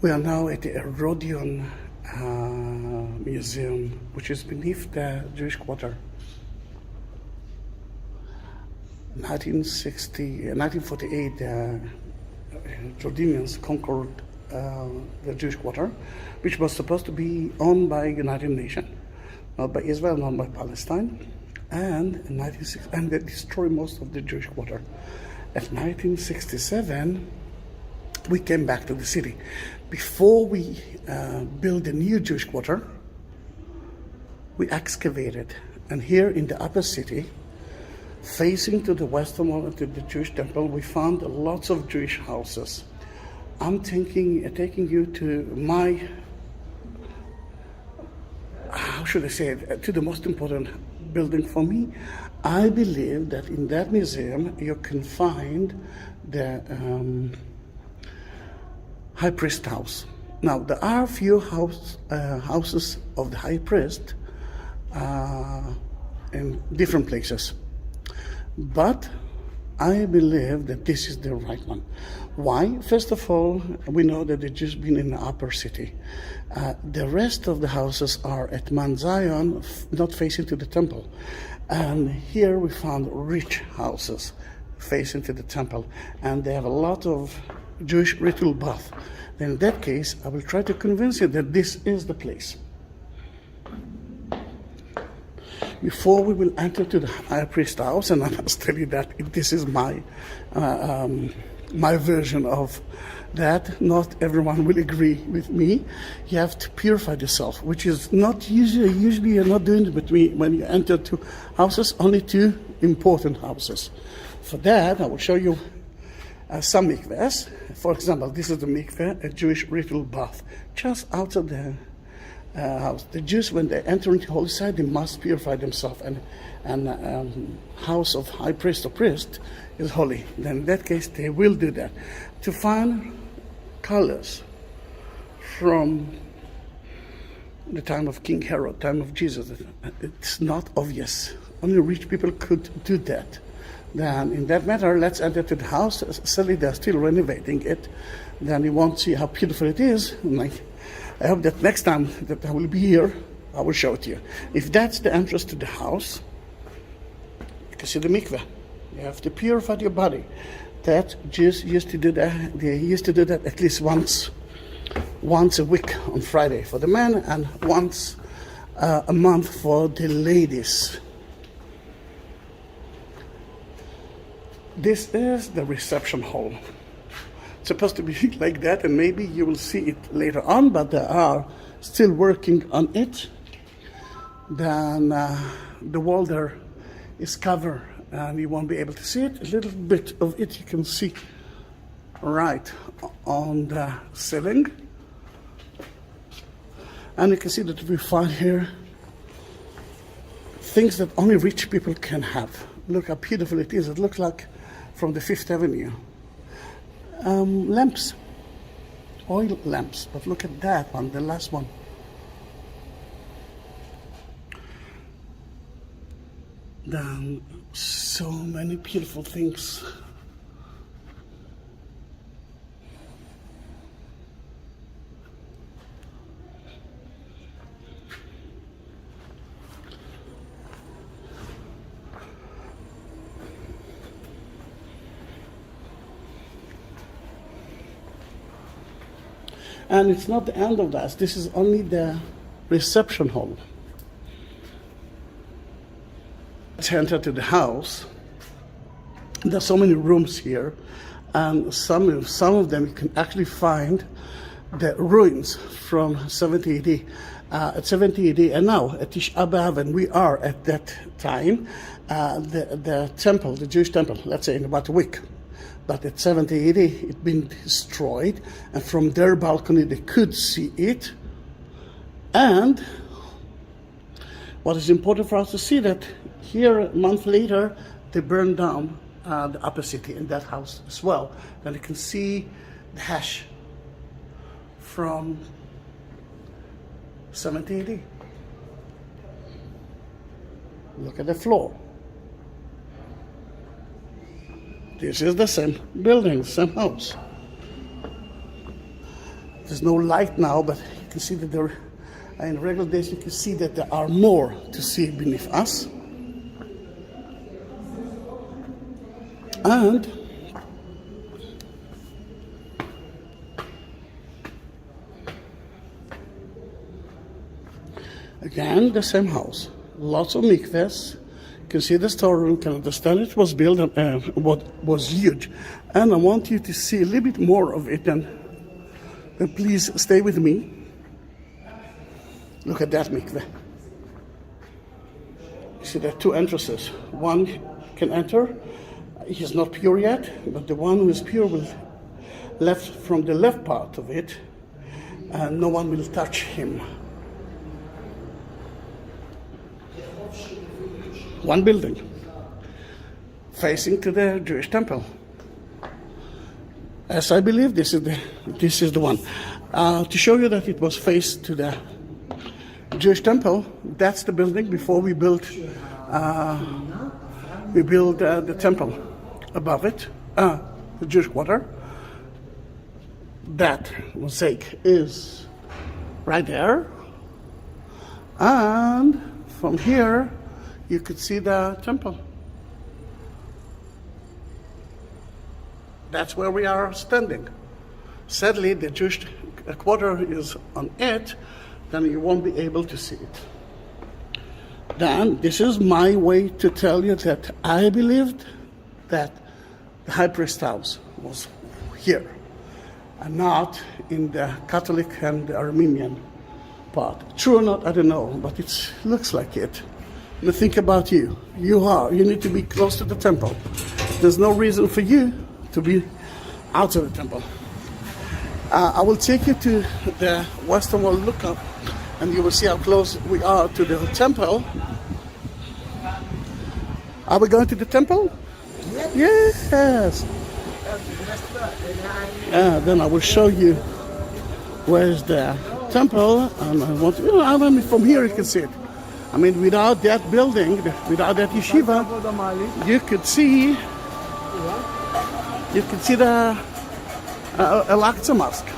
We are now at the Herodion Museum, which is beneath the Jewish Quarter. 1948, the Jordanians conquered the Jewish Quarter, which was supposed to be owned by United Nations, not by Israel, not by Palestine, and they destroyed most of the Jewish Quarter. At 1967, we came back to the city. Before we built the new Jewish Quarter, we excavated, and here in the upper city, facing to the western wall to the Jewish temple, we found lots of Jewish houses. I'm taking you to my, how should I say it, to the most important building for me. I believe that in that museum you can find the high priest house. Now, there are a few houses of the high priest in different places, but I believe that this is the right one. Why? First of all, we know that they've just been in the upper city. The rest of the houses are at Mount Zion, not facing to the temple. And here we found rich houses facing to the temple, and they have a lot of Jewish ritual bath. Then in that case, I will try to convince you that this is the place. Before we will enter to the high priest house, and I must tell you that this is my version of that. Not everyone will agree with me. You have to purify yourself, which is not usually you're not doing it when you enter to houses, only two important houses. For that, I will show you some mikvahs. For example, this is the mikveh, a Jewish ritual bath, just outside the house. The Jews, when they enter into the holy site, they must purify themselves, and house of high priest or priest is holy. Then in that case, they will do that. To find colors from the time of King Herod, time of Jesus, it's not obvious. Only rich people could do that. Then in that matter, let's enter to the house. Sadly, they're still renovating it. Then you won't see how beautiful it is. I hope that next time that I will be here, I will show it to you. If that's the entrance to the house, you can see the mikveh. You have to purify your body. That Jews used to do that. They used to do that at least once a week on Friday for the men, and once a month for the ladies. This is the reception hall. It's supposed to be like that, and maybe you will see it later on, but they are still working on it. Then the wall there is covered, and you won't be able to see it. A little bit of it you can see right on the ceiling. And you can see that we find here things that only rich people can have. Look how beautiful it is. It looks like from the Fifth Avenue. Lamps, oil lamps, but look at that one, the last one. Then so many beautiful things. And it's not the end of that. This is only the reception hall. Let's enter to the house. There's so many rooms here, and some of them you can actually find the ruins from 70 AD. At 70 AD, and now at Tish B'Av, and we are at that time, the temple, the Jewish temple, let's say in about a week. But at 70 AD, it's been destroyed, and from their balcony they could see it. And what is important for us to see that here, a month later, they burned down the upper city in that house as well. And you can see the hash from 70 AD. Look at the floor. This is the same building, same house. There's no light now, but you can see that there, in regular days, you can see that there are more to see beneath us. And again, the same house. Lots of mikvahs. You can see the storeroom, can understand it was built, what was huge. And I want you to see a little bit more of it, and please stay with me. Look at that mikveh. You see there are two entrances. One can enter. He's not pure yet, but the one who is pure will left from the left part of it, and no one will touch him. One building facing to the Jewish temple. As I believe, this is the one. To show you that it was faced to the Jewish temple, that's the building before we built the temple above it, the Jewish quarter. That mosaic is right there, and from here you could see the temple. That's where we are standing. Sadly, the Jewish quarter is on it, then you won't be able to see it. Then, this is my way to tell you that I believed that the high priest house was here, and not in the Catholic and the Armenian part. True or not, I don't know, but it looks like it. Now think about you. You need to be close to the temple. There's no reason for you to be out of the temple. I will take you to the western wall lookup, and you will see how close we are to the temple. Are we going to the temple? Yes. Then I will show you where's the temple, and I mean, from here you can see it. I mean, without that building, without that yeshiva, you could see the Al-Aqsa Mosque.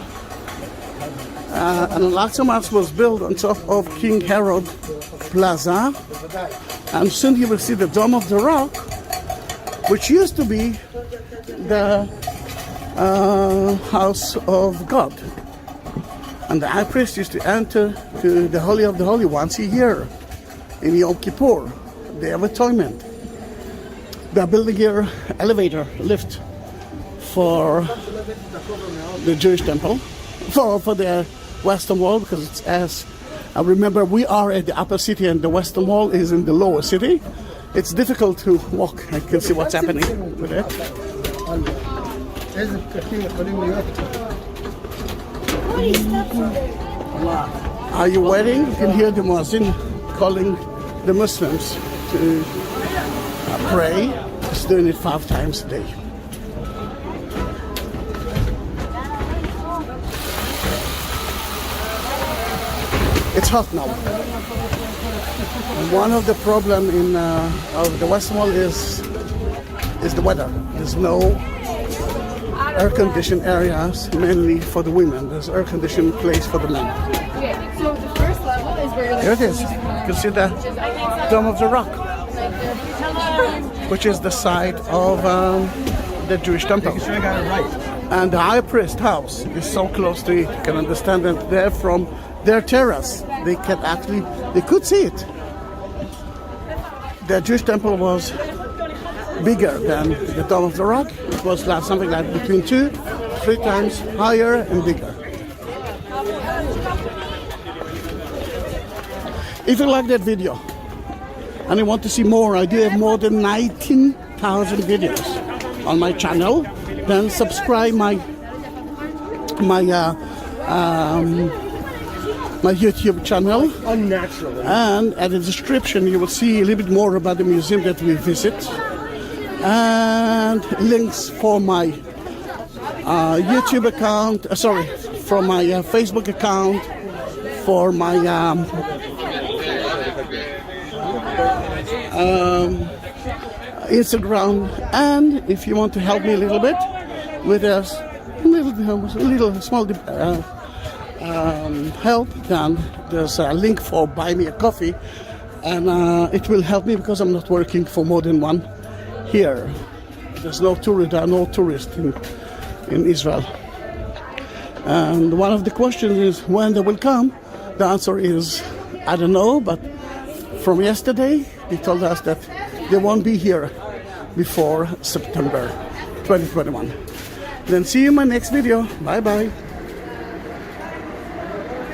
And Al-Aqsa Mosque was built on top of King Herod Plaza, and soon you will see the Dome of the Rock, which used to be the house of God. And the high priest used to enter to the Holy of the Holy once a year in Yom Kippur, Day of Atonement. They are building here elevator lift for the Jewish temple, for the Western Wall, because it's as I remember, we are at the upper city and the Western Wall is in the lower city. It's difficult to walk. I can see what's happening with it. Are you waiting? You can hear the muezzin calling the Muslims to pray. He's doing it 5 times a day. It's hot now. One of the problem in of the Western Wall is the weather. There's no air-conditioned areas, mainly for the women. There's air-conditioned place for the men. Okay, so the first level is where you're Here it is. You can see the Dome of the Rock, which is the site of the Jewish temple. Making sure I got it right. And the high priest house is so close to it. You can understand that they're from their terrace. They could see it. The Jewish temple was bigger than the Dome of the Rock. It was like something like between 2-3 times higher and bigger. If you like that video and you want to see more, I do have more than 19,000 videos on my channel. Then subscribe my YouTube channel. Unnaturally. And at the description you will see a little bit more about the museum that we visit, and links for my YouTube account, for my Facebook account, for my Instagram, and if you want to help me a little bit with a little small help, then there's a link for buy me a coffee, and it will help me because I'm not working for more than one here. There are no tourists in Israel. And one of the questions is when they will come. The answer is I don't know, but from yesterday they told us that they won't be here before September 2021. Then see you in my next video. Bye bye.